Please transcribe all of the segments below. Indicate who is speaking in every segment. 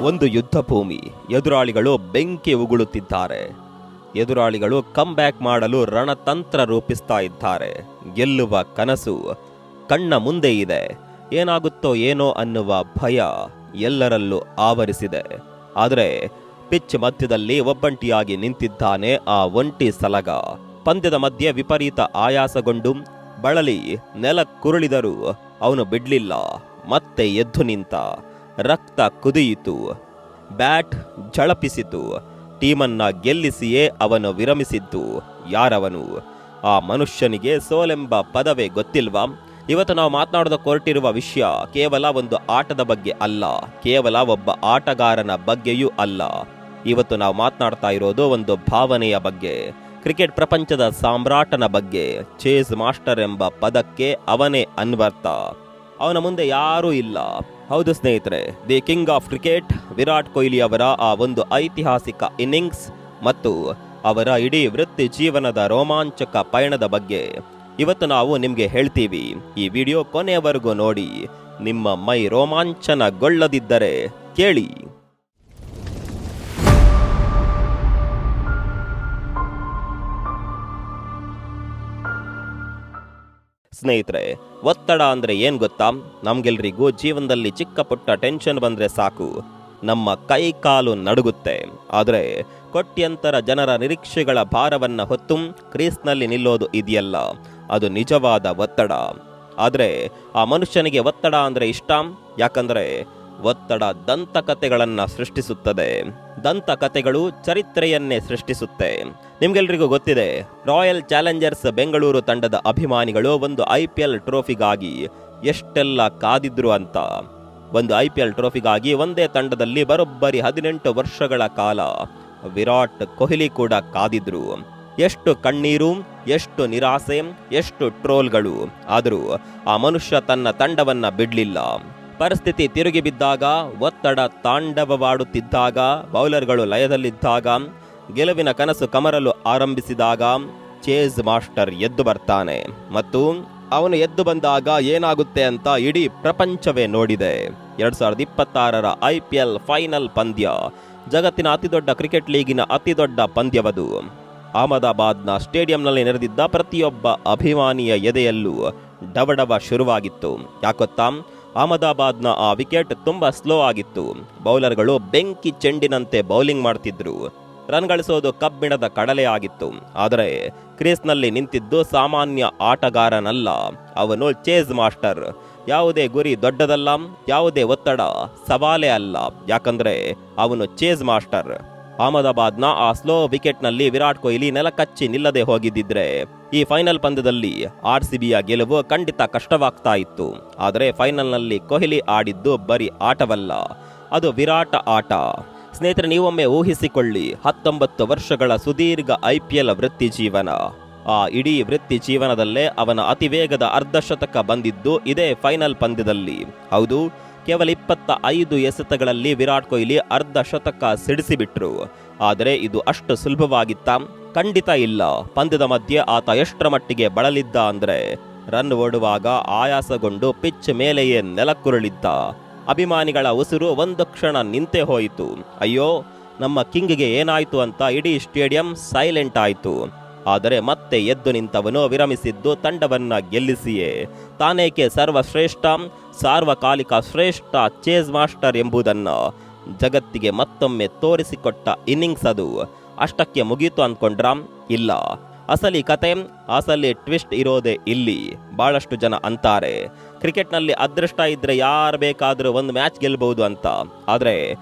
Speaker 1: ಒಂದು ಯುದ್ಧ ಭೂಮಿ. ಎದುರಾಳಿಗಳು ಬೆಂಕಿ ಉಗುಳುತ್ತಿದ್ದಾರೆ. ಎದುರಾಳಿಗಳು ಕಮ್ಬ್ಯಾಕ್ ಮಾಡಲು ರಣತಂತ್ರ ರೂಪಿಸ್ತಾ ಇದ್ದಾರೆ. ಗೆಲ್ಲುವ ಕನಸು ಕಣ್ಣ ಮುಂದೆ ಇದೆ. ಏನಾಗುತ್ತೋ ಏನೋ ಅನ್ನುವ ಭಯ ಎಲ್ಲರಲ್ಲೂ ಆವರಿಸಿದೆ. ಆದರೆ ಪಿಚ್ ಮಧ್ಯದಲ್ಲಿ ಒಬ್ಬಂಟಿಯಾಗಿ ನಿಂತಿದ್ದಾನೆ ಆ ಒಂಟಿ ಸಲಗ. ಪಂದ್ಯದ ಮಧ್ಯೆ ವಿಪರೀತ ಆಯಾಸಗೊಂಡು ಬಳಲಿ ನೆಲ ಕುರುಳಿದರೂ ಅವನು ಬಿಡ್ಲಿಲ್ಲ. ಮತ್ತೆ ಎದ್ದು ನಿಂತ. ರಕ್ತ ಕುದಿಯಿತು, ಬ್ಯಾಟ್ ಝಳಪಿಸಿತು. ಟೀಮನ್ನ ಗೆಲ್ಲಿಸಿಯೇ ಅವನು ವಿರಮಿಸಿದ್ದು. ಯಾರವನು? ಆ ಮನುಷ್ಯನಿಗೆ ಸೋಲೆಂಬ ಪದವೇ ಗೊತ್ತಿಲ್ವಾ? ಇವತ್ತು ನಾವು ಮಾತನಾಡೋದಕ್ಕೆ ಹೊರಟಿರುವ ವಿಷಯ ಕೇವಲ ಒಂದು ಆಟದ ಬಗ್ಗೆ ಅಲ್ಲ, ಕೇವಲ ಒಬ್ಬ ಆಟಗಾರನ ಬಗ್ಗೆಯೂ ಅಲ್ಲ. ಇವತ್ತು ನಾವು ಮಾತನಾಡ್ತಾ ಇರೋದು ಒಂದು ಭಾವನೆಯ ಬಗ್ಗೆ, ಕ್ರಿಕೆಟ್ ಪ್ರಪಂಚದ ಸಾಮ್ರಾಟನ ಬಗ್ಗೆ. ಚೇಸ್ ಮಾಸ್ಟರ್ ಎಂಬ ಪದಕ್ಕೆ ಅವನೇ ಅನ್ವರ್ಥ. ಅವನ ಮುಂದೆ ಯಾರೂ ಇಲ್ಲ. ಹೌದು ಸ್ನೇಹಿತರೆ, the king of cricket Virat Kohli ಅವರ ಆ ಒಂದು ಐತಿಹಾಸಿಕ ಇನ್ನಿಂಗ್ಸ್ ಮತ್ತು ಅವರ ಇಡೀ ವೃತ್ತಿ ಜೀವನದ ರೋಮಾಂಚಕ ಪಯಣದ ಬಗ್ಗೆ ಇವತ್ತು ನಾವು ನಿಮಗೆ ಹೇಳ್ತೀವಿ. ಈ ವಿಡಿಯೋ ಕೊನೆಯವರೆಗೂ ನೋಡಿ. ನಿಮ್ಮ ಮೈ ರೋಮಾಂಚನಗೊಳ್ಳದಿದ್ದರೆ ಕೇಳಿ. ಸ್ನೇಹಿತರೆ, ಒತ್ತಡ ಅಂದ್ರೆ ಏನ್ ಗೊತ್ತಾ? ನಮ್ಗೆಲ್ರಿಗೂ ಜೀವನದಲ್ಲಿ ಚಿಕ್ಕ ಪುಟ್ಟ ಟೆನ್ಷನ್ ಬಂದ್ರೆ ಸಾಕು, ನಮ್ಮ ಕೈ ಕಾಲು ನಡುಗುತ್ತೆ. ಆದರೆ ಕೋಟ್ಯಂತರ ಜನರ ನಿರೀಕ್ಷೆಗಳ ಭಾರವನ್ನ ಹೊತ್ತು ಕ್ರೀಸ್ನಲ್ಲಿ ನಿಲ್ಲೋದು ಇದೆಯಲ್ಲ, ಅದು ನಿಜವಾದ ಒತ್ತಡ. ಆದರೆ ಆ ಮನುಷ್ಯನಿಗೆ ಒತ್ತಡ ಅಂದ್ರೆ ಇಷ್ಟ. ಯಾಕಂದ್ರೆ ಒತ್ತಡ ದಂತಕಥೆಗಳನ್ನು ಸೃಷ್ಟಿಸುತ್ತದೆ. ದಂತಕಥೆಗಳು ಚರಿತ್ರೆಯನ್ನೇ ಸೃಷ್ಟಿಸುತ್ತೆ. ನಿಮ್ಗೆಲ್ರಿಗೂ ಗೊತ್ತಿದೆ, ರಾಯಲ್ ಚಾಲೆಂಜರ್ಸ್ ಬೆಂಗಳೂರು ತಂಡದ ಅಭಿಮಾನಿಗಳು ಒಂದು IPL ಟ್ರೋಫಿಗಾಗಿ ಎಷ್ಟೆಲ್ಲ ಕಾದಿದ್ರು ಅಂತ. ಒಂದು IPL ಟ್ರೋಫಿಗಾಗಿ ಒಂದೇ ತಂಡದಲ್ಲಿ ಬರೋಬ್ಬರಿ 18 ವರ್ಷಗಳ ಕಾಲ ವಿರಾಟ್ ಕೊಹ್ಲಿ ಕೂಡ ಕಾದಿದ್ರು. ಎಷ್ಟು ಕಣ್ಣೀರು, ಎಷ್ಟು ನಿರಾಸೆ, ಎಷ್ಟು ಟ್ರೋಲ್ಗಳು. ಆದರೂ ಆ ಮನುಷ್ಯ ತನ್ನ ತಂಡವನ್ನ ಬಿಡ್ಲಿಲ್ಲ. ಪರಿಸ್ಥಿತಿ ತಿರುಗಿ ಬಿದ್ದಾಗ, ಒತ್ತಡ ತಾಂಡವವಾಡುತ್ತಿದ್ದಾಗ, ಬೌಲರ್ಗಳು ಲಯದಲ್ಲಿದ್ದಾಗ, ಗೆಲುವಿನ ಕನಸು ಕಮರಲು ಆರಂಭಿಸಿದಾಗ ಚೇಸ್ ಮಾಸ್ಟರ್ ಎದ್ದು ಬರ್ತಾನೆ. ಮತ್ತು ಅವನು ಎದ್ದು ಬಂದಾಗ ಏನಾಗುತ್ತೆ ಅಂತ ಇಡೀ ಪ್ರಪಂಚವೇ ನೋಡಿದೆ. 2026ರ IPL ಫೈನಲ್ ಪಂದ್ಯ ಜಗತ್ತಿನ ಅತಿದೊಡ್ಡ ಕ್ರಿಕೆಟ್ ಲೀಗಿನ ಅತಿದೊಡ್ಡ ಪಂದ್ಯವದು. ಅಹಮದಾಬಾದ್ನ ಸ್ಟೇಡಿಯಂನಲ್ಲಿ ನೆರೆದಿದ್ದ ಪ್ರತಿಯೊಬ್ಬ ಅಭಿಮಾನಿಯ ಎದೆಯಲ್ಲೂ ಡವಡವ ಶುರುವಾಗಿತ್ತು. ಯಾಕೊತ್ತಾ? ಅಹಮದಾಬಾದ್ನ ಆ ವಿಕೆಟ್ ತುಂಬಾ ಸ್ಲೋ ಆಗಿತ್ತು. ಬೌಲರ್ಗಳು ಬೆಂಕಿ ಚೆಂಡಿನಂತೆ ಬೌಲಿಂಗ್ ಮಾಡ್ತಿದ್ರು. ರನ್ ಗಳಿಸೋದು ಕಬ್ಬಿಣದ ಕಡಲೆ ಆಗಿತ್ತು. ಆದರೆ ಕ್ರೀಸ್ನಲ್ಲಿ ನಿಂತಿದ್ದು ಸಾಮಾನ್ಯ ಆಟಗಾರನಲ್ಲ, ಅವನು ಚೇಸ್ ಮಾಸ್ಟರ್. ಯಾವುದೇ ಗುರಿ ದೊಡ್ಡದಲ್ಲ, ಯಾವುದೇ ಒತ್ತಡ ಸವಾಲೇ ಅಲ್ಲ. ಯಾಕಂದ್ರೆ ಅವನು ಚೇಸ್ ಮಾಸ್ಟರ್. ಅಹಮದಾಬಾದ್ನ ಆ ಸ್ಲೋ ವಿಕೆಟ್ನಲ್ಲಿ ವಿರಾಟ್ ಕೊಹ್ಲಿ ನೆಲಕಚ್ಚಿ ನಿಲ್ಲದೆ ಹೋಗಿದ್ದಿದ್ರೆ ಈ ಫೈನಲ್ ಪಂದ್ಯದಲ್ಲಿ RCBಯ ಗೆಲುವು ಖಂಡಿತ ಕಷ್ಟವಾಗ್ತಾ ಇತ್ತು. ಆದರೆ ಫೈನಲ್ನಲ್ಲಿ ಕೊಹ್ಲಿ ಆಡಿದ್ದು ಬರೀ ಆಟವಲ್ಲ, ಅದು ವಿರಾಟ ಆಟ. ಸ್ನೇಹಿತರೆ, ನೀವೊಮ್ಮೆ ಊಹಿಸಿಕೊಳ್ಳಿ, 19 ವರ್ಷಗಳ ಸುದೀರ್ಘ IPL ವೃತ್ತಿ ಜೀವನ. ಆ ಇಡೀ ವೃತ್ತಿ ಜೀವನದಲ್ಲೇ ಅವನ ಅತಿವೇಗದ ಅರ್ಧಶತಕ ಬಂದಿದ್ದು ಇದೇ ಫೈನಲ್ ಪಂದ್ಯದಲ್ಲಿ. ಹೌದು, ಕೇವಲ 25 ಎಸೆತಗಳಲ್ಲಿ ವಿರಾಟ್ ಕೊಹ್ಲಿ ಅರ್ಧಶತಕ ಸಿಡಿಸಿಬಿಟ್ರು. ಆದರೆ ಇದು ಅಷ್ಟು ಸುಲಭವಾಗಿತ್ತ? ಖಂಡಿತ ಇಲ್ಲ. ಪಂದ್ಯದ ಮಧ್ಯೆ ಆತ ಎಷ್ಟರ ಮಟ್ಟಿಗೆ ಬಳಲಿದ್ದ ಅಂದ್ರೆ, ರನ್ ಓಡುವಾಗ ಆಯಾಸಗೊಂಡು ಪಿಚ್ ಮೇಲೆಯೇ ನೆಲಕ್ಕುರುಳಿದ್ದ. ಅಭಿಮಾನಿಗಳ ಉಸಿರು ಒಂದು ಕ್ಷಣ ನಿಂತೇ ಹೋಯಿತು. ಅಯ್ಯೋ, ನಮ್ಮ ಕಿಂಗ್ಗೆ ಏನಾಯ್ತು ಅಂತ ಇಡೀ ಸ್ಟೇಡಿಯಂ ಸೈಲೆಂಟ್ ಆಯಿತು. ಆದರೆ ಮತ್ತೆ ಎದ್ದು ನಿಂತವನು ವಿರಮಿಸಿದ್ದು ತಂಡವನ್ನ ಗೆಲ್ಲಿಸಿಯೇ. ತಾನೇಕೆ ಸರ್ವಶ್ರೇಷ್ಠ, ಸಾರ್ವಕಾಲಿಕ ಶ್ರೇಷ್ಠ ಚೇಸ್ ಮಾಸ್ಟರ್ ಎಂಬುದನ್ನು ಜಗತ್ತಿಗೆ ಮತ್ತೊಮ್ಮೆ ತೋರಿಸಿಕೊಟ್ಟ ಇನ್ನಿಂಗ್ಸ್ ಅದು. ಅಷ್ಟಕ್ಕೆ ಮುಗೀತು ಅಂದ್ಕೊಂಡ್ರ? ಇಲ್ಲ. ಅಸಲಿ ಕತೆ, ಅಸಲಿ ಟ್ವಿಸ್ಟ್ ಇರೋದೇ ಇಲ್ಲಿ. ಬಹಳಷ್ಟು ಜನ ಅಂತಾರೆ ಕ್ರಿಕೆಟ್ನಲ್ಲಿ ಅದೃಷ್ಟ ಇದ್ರೆ ಯಾರು ಬೇಕಾದರೂ ಒಂದು ಮ್ಯಾಚ್ ಗೆಲ್ಲಬಹುದು ಅಂತ. ಆದರೆ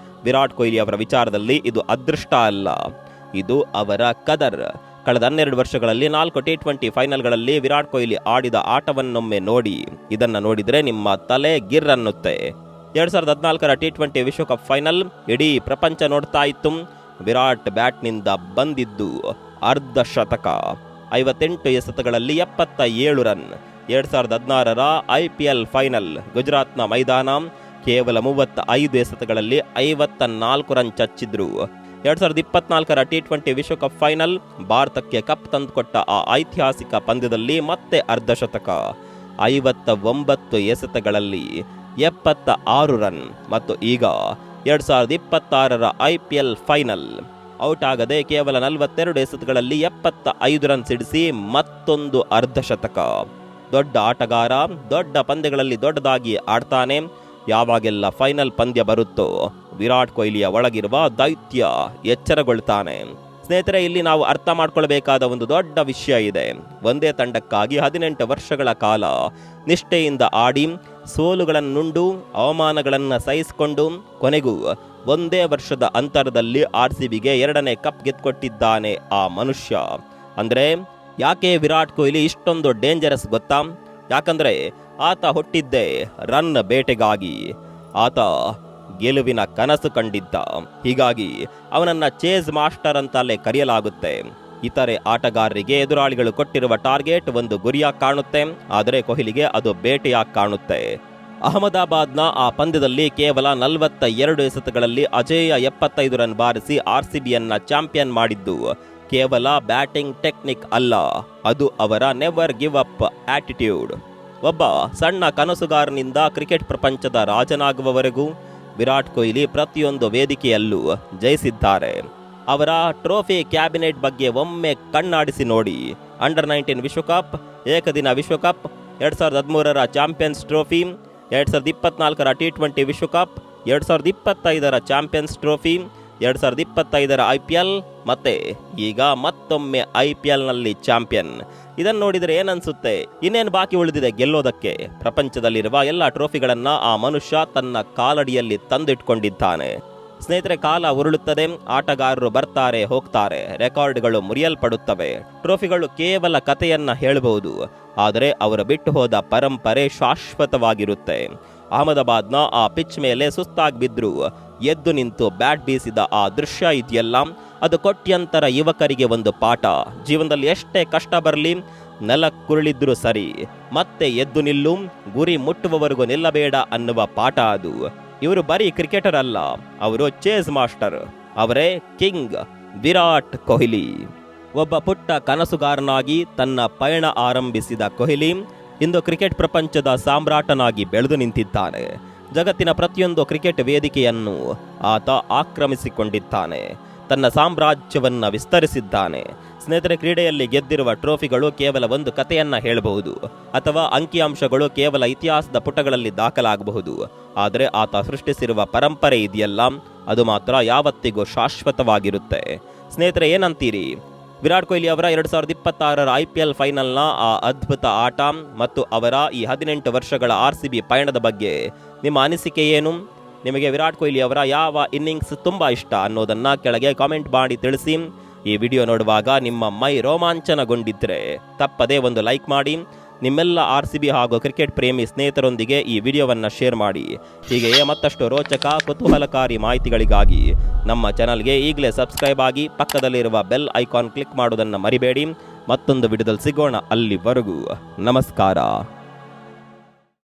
Speaker 1: ವಿರಾಟ್ ಕೊಹ್ಲಿ ಅವರ ವಿಚಾರದಲ್ಲಿ ಇದು ಅದೃಷ್ಟ ಅಲ್ಲ, ಇದು ಅವರ ಕದರ್. ಕಳೆದ 12 ವರ್ಷಗಳಲ್ಲಿ 4 T20 ಫೈನಲ್ಗಳಲ್ಲಿ ವಿರಾಟ್ ಕೊಹ್ಲಿ ಆಡಿದ ಆಟವನ್ನೊಮ್ಮೆ ನೋಡಿ. ಇದನ್ನ ನೋಡಿದ್ರೆ ನಿಮ್ಮ ತಲೆ ಗಿರ್ ಅನ್ನುತ್ತೆ. 2014ರ T20 ವಿಶ್ವಕಪ್ ಫೈನಲ್ ಇಡೀ ಪ್ರಪಂಚ ನೋಡ್ತಾ ಇತ್ತು. ವಿರಾಟ್ ಬ್ಯಾಟ್ನಿಂದ ಬಂದಿದ್ದು ಅರ್ಧಶತಕ, 58 ಎಸೆತಗಳಲ್ಲಿ 77 ರನ್. 2016ರ IPL ಫೈನಲ್ ಗುಜರಾತ್ನ ಮೈದಾನ, ಕೇವಲ 35 ಎಸೆತಗಳಲ್ಲಿ 54 ರನ್ ಚಚ್ಚಿದ್ರು. 2024ರ T20 ವಿಶ್ವಕಪ್ ಫೈನಲ್ ಭಾರತಕ್ಕೆ ಕಪ್ ತಂದುಕೊಟ್ಟ ಆ ಐತಿಹಾಸಿಕ ಪಂದ್ಯದಲ್ಲಿ ಮತ್ತೆ ಅರ್ಧಶತಕ, 59 ಎಸೆತಗಳಲ್ಲಿ 76 ರನ್. ಮತ್ತು ಈಗ 2026ರ IPL ಫೈನಲ್. ಔಟ್ ಆಗದೆ ಕೇವಲ 42 ಎಸೆತಗಳಲ್ಲಿ 75 ರನ್ ಸಿಡಿಸಿ ಮತ್ತೊಂದು ಅರ್ಧಶತಕ. ದೊಡ್ಡ ಆಟಗಾರ, ದೊಡ್ಡ ಪಂದ್ಯಗಳಲ್ಲಿ ದೊಡ್ಡದಾಗಿ ಆಡ್ತಾನೆ. ಯಾವಾಗೆಲ್ಲ ಫೈನಲ್ ಪಂದ್ಯ ಬರುತ್ತೋ ವಿರಾಟ್ ಕೊಹ್ಲಿಯ ಒಳಗಿರುವ ದೈತ್ಯ ಎಚ್ಚರಗೊಳ್ತಾನೆ. ಸ್ನೇಹಿತರೆ, ಇಲ್ಲಿ ನಾವು ಅರ್ಥ ಮಾಡ್ಕೊಳ್ಬೇಕಾದ ಒಂದು ದೊಡ್ಡ ವಿಷಯ ಇದೆ. ಒಂದೇ ತಂಡಕ್ಕಾಗಿ 18 ವರ್ಷಗಳ ಕಾಲ ನಿಷ್ಠೆಯಿಂದ ಆಡಿ, ಸೋಲುಗಳನ್ನುಂಡು, ಅವಮಾನಗಳನ್ನು ಸಹಿಸಿಕೊಂಡು, ಕೊನೆಗೂ ಒಂದೇ ವರ್ಷದ ಅಂತರದಲ್ಲಿ RCBಗೆ 2ನೇ ಕಪ್ ಗೆದ್ದುಕೊಟ್ಟಿದ್ದಾನೆ ಆ ಮನುಷ್ಯ. ಅಂದರೆ ಯಾಕೆ ವಿರಾಟ್ ಕೊಹ್ಲಿ ಇಷ್ಟೊಂದು ಡೇಂಜರಸ್ ಗೊತ್ತಾ? ಯಾಕಂದರೆ ಆತ ಹುಟ್ಟಿದ್ದೇ ರನ್ ಬೇಟೆಗಾಗಿ. ಆತ ಗೆಲುವಿನ ಕನಸು ಕಂಡಿದ್ದ. ಹೀಗಾಗಿ ಅವನನ್ನ ಚೇಸ್ ಮಾಸ್ಟರ್ ಅಂತಲೇ ಕರೆಯಲಾಗುತ್ತೆ. ಇತರೆ ಆಟಗಾರರಿಗೆ ಎದುರಾಳಿಗಳು ಕೊಟ್ಟಿರುವ ಟಾರ್ಗೆಟ್ ಒಂದು ಗುರಿಯಾಗಿ ಕಾಣುತ್ತೆ, ಆದರೆ ಕೊಹ್ಲಿಗೆ ಅದು ಬೇಟೆಯಾಗಿ ಕಾಣುತ್ತೆ. ಅಹಮದಾಬಾದ್ನ ಆ ಪಂದ್ಯದಲ್ಲಿ ಕೇವಲ 42 ಎಸೆತಗಳಲ್ಲಿ ಅಜೇಯ 75 ರನ್ ಬಾರಿಸಿ RCBಯನ್ನ ಚಾಂಪಿಯನ್ ಮಾಡಿದ್ದು ಕೇವಲ ಬ್ಯಾಟಿಂಗ್ ಟೆಕ್ನಿಕ್ ಅಲ್ಲ, ಅದು ಅವರ ನೆವರ್ ಗಿವ್ ಅಪ್ ಆಟಿಟ್ಯೂಡ್. ಒಬ್ಬ ಸಣ್ಣ ಕನಸುಗಾರನಿಂದ ಕ್ರಿಕೆಟ್ ಪ್ರಪಂಚದ ರಾಜನಾಗುವವರೆಗೂ ವಿರಾಟ್ ಕೊಹ್ಲಿ ಪ್ರತಿಯೊಂದು ವೇದಿಕೆಯಲ್ಲೂ ಜಯಿಸಿದ್ದಾರೆ. ಅವರ ಟ್ರೋಫಿ ಕ್ಯಾಬಿನೆಟ್ ಬಗ್ಗೆ ಒಮ್ಮೆ ಕಣ್ಣಾಡಿಸಿ ನೋಡಿ. ಅಂಡರ್ 19 ವಿಶ್ವಕಪ್, ಏಕದಿನ ವಿಶ್ವಕಪ್, 2013ರ ಚಾಂಪಿಯನ್ಸ್ ಟ್ರೋಫಿ, 2024ರ T20 ವಿಶ್ವಕಪ್, 2025ರ ಚಾಂಪಿಯನ್ಸ್ ಟ್ರೋಫಿ, 2025ರ IPL, ಮತ್ತೆ ಈಗ ಮತ್ತೊಮ್ಮೆ IPLನಲ್ಲಿ ಚಾಂಪಿಯನ್. ಇದನ್ನು ನೋಡಿದರೆ ಏನನ್ಸುತ್ತೆ? ಇನ್ನೇನು ಬಾಕಿ ಉಳಿದಿದೆ ಗೆಲ್ಲೋದಕ್ಕೆ? ಪ್ರಪಂಚದಲ್ಲಿರುವ ಎಲ್ಲ ಟ್ರೋಫಿಗಳನ್ನ ಆ ಮನುಷ್ಯ ತನ್ನ ಕಾಲಡಿಯಲ್ಲಿ ತಂದಿಟ್ಕೊಂಡಿದ್ದಾನೆ. ಸ್ನೇಹಿತರೆ, ಕಾಲ ಉರುಳುತ್ತದೆ, ಆಟಗಾರರು ಬರ್ತಾರೆ ಹೋಗ್ತಾರೆ, ರೆಕಾರ್ಡ್ಗಳು ಮುರಿಯಲ್ಪಡುತ್ತವೆ, ಟ್ರೋಫಿಗಳು ಕೇವಲ ಕಥೆಯನ್ನ ಹೇಳಬಹುದು, ಆದರೆ ಅವರು ಬಿಟ್ಟು ಹೋದ ಪರಂಪರೆ ಶಾಶ್ವತವಾಗಿರುತ್ತೆ. ಅಹಮದಾಬಾದ್ನ ಆ ಪಿಚ್ ಮೇಲೆ ಸುಸ್ತಾಗಿ ಬಿದ್ರು ಎದ್ದು ನಿಂತು ಬ್ಯಾಟ್ ಬೀಸಿದ ಆ ದೃಶ್ಯ ಇದೆಯಲ್ಲ, ಅದು ಕೋಟ್ಯಂತರ ಯುವಕರಿಗೆ ಒಂದು ಪಾಠ. ಜೀವನದಲ್ಲಿ ಎಷ್ಟೇ ಕಷ್ಟ ಬರಲಿ, ನೆಲಕ್ಕುರುಳಿದ್ರೂ ಸರಿ, ಮತ್ತೆ ಎದ್ದು ನಿಲ್ಲು, ಗುರಿ ಮುಟ್ಟುವವರೆಗೂ ನಿಲ್ಲಬೇಡ ಅನ್ನುವ ಪಾಠ ಅದು. ಇವರು ಬರೀ ಕ್ರಿಕೆಟರ್ ಅಲ್ಲ, ಅವರು ಚೇಸ್ ಮಾಸ್ಟರ್. ಅವರೇ ಕಿಂಗ್ ವಿರಾಟ್ ಕೊಹ್ಲಿ. ಒಬ್ಬ ಪುಟ್ಟ ಕನಸುಗಾರನಾಗಿ ತನ್ನ ಪಯಣ ಆರಂಭಿಸಿದ ಕೊಹ್ಲಿ ಇಂದು ಕ್ರಿಕೆಟ್ ಪ್ರಪಂಚದ ಸಾಮ್ರಾಟನಾಗಿ ಬೆಳೆದು ನಿಂತಿದ್ದಾನೆ. ಜಗತ್ತಿನ ಪ್ರತಿಯೊಂದು ಕ್ರಿಕೆಟ್ ವೇದಿಕೆಯನ್ನು ಆತ ಆಕ್ರಮಿಸಿಕೊಂಡಿದ್ದಾನೆ, ತನ್ನ ಸಾಮ್ರಾಜ್ಯವನ್ನ ವಿಸ್ತರಿಸಿದ್ದಾನೆ. ಸ್ನೇಹಿತರೆ, ಕ್ರೀಡೆಯಲ್ಲಿ ಗೆದ್ದಿರುವ ಟ್ರೋಫಿಗಳು ಕೇವಲ ಒಂದು ಕಥೆಯನ್ನ ಹೇಳಬಹುದು, ಅಥವಾ ಅಂಕಿಅಂಶಗಳು ಕೇವಲ ಇತಿಹಾಸದ ಪುಟಗಳಲ್ಲಿ ದಾಖಲಾಗಬಹುದು, ಆದರೆ ಆತ ಸೃಷ್ಟಿಸಿರುವ ಪರಂಪರೆ ಇದೆಯಲ್ಲ, ಅದು ಮಾತ್ರ ಯಾವತ್ತಿಗೂ ಶಾಶ್ವತವಾಗಿರುತ್ತೆ. ಸ್ನೇಹಿತರೆ, ಏನಂತೀರಿ? ವಿರಾಟ್ ಕೊಹ್ಲಿ ಅವರ 2026ರ IPL ಫೈನಲ್ನ ಆ ಅದ್ಭುತ ಆಟ ಮತ್ತು ಅವರ ಈ 18 ವರ್ಷಗಳ RCB ಪಯಣದ ಬಗ್ಗೆ ನಿಮ್ಮ ಅನಿಸಿಕೆ ಏನು? ನಿಮಗೆ ವಿರಾಟ್ ಕೊಹ್ಲಿ ಅವರ ಯಾವ ಇನ್ನಿಂಗ್ಸ್ ತುಂಬ ಇಷ್ಟ ಅನ್ನೋದನ್ನು ಕೆಳಗೆ ಕಾಮೆಂಟ್ ಮಾಡಿ ತಿಳಿಸಿ. ಈ ವಿಡಿಯೋ ನೋಡುವಾಗ ನಿಮ್ಮ ಮೈ ರೋಮಾಂಚನಗೊಂಡಿದ್ದರೆ ತಪ್ಪದೇ ಒಂದು ಲೈಕ್ ಮಾಡಿ. ನಿಮ್ಮೆಲ್ಲ RCB ಹಾಗೂ ಕ್ರಿಕೆಟ್ ಪ್ರೇಮಿ ಸ್ನೇಹಿತರೊಂದಿಗೆ ಈ ವಿಡಿಯೋವನ್ನು ಶೇರ್ ಮಾಡಿ. ಹೀಗೆಯೇ ಮತ್ತಷ್ಟು ರೋಚಕ ಕುತೂಹಲಕಾರಿ ಮಾಹಿತಿಗಳಿಗಾಗಿ ನಮ್ಮ ಚಾನಲ್ಗೆ ಈಗಲೇ ಸಬ್ಸ್ಕ್ರೈಬ್ ಆಗಿ, ಪಕ್ಕದಲ್ಲಿರುವ ಬೆಲ್ ಐಕಾನ್ ಕ್ಲಿಕ್ ಮಾಡೋದನ್ನು ಮರಿಬೇಡಿ. ಮತ್ತೊಂದು ವಿಡಿಯೋದಲ್ಲಿ ಸಿಗೋಣ. ಅಲ್ಲಿವರೆಗೂ ನಮಸ್ಕಾರ.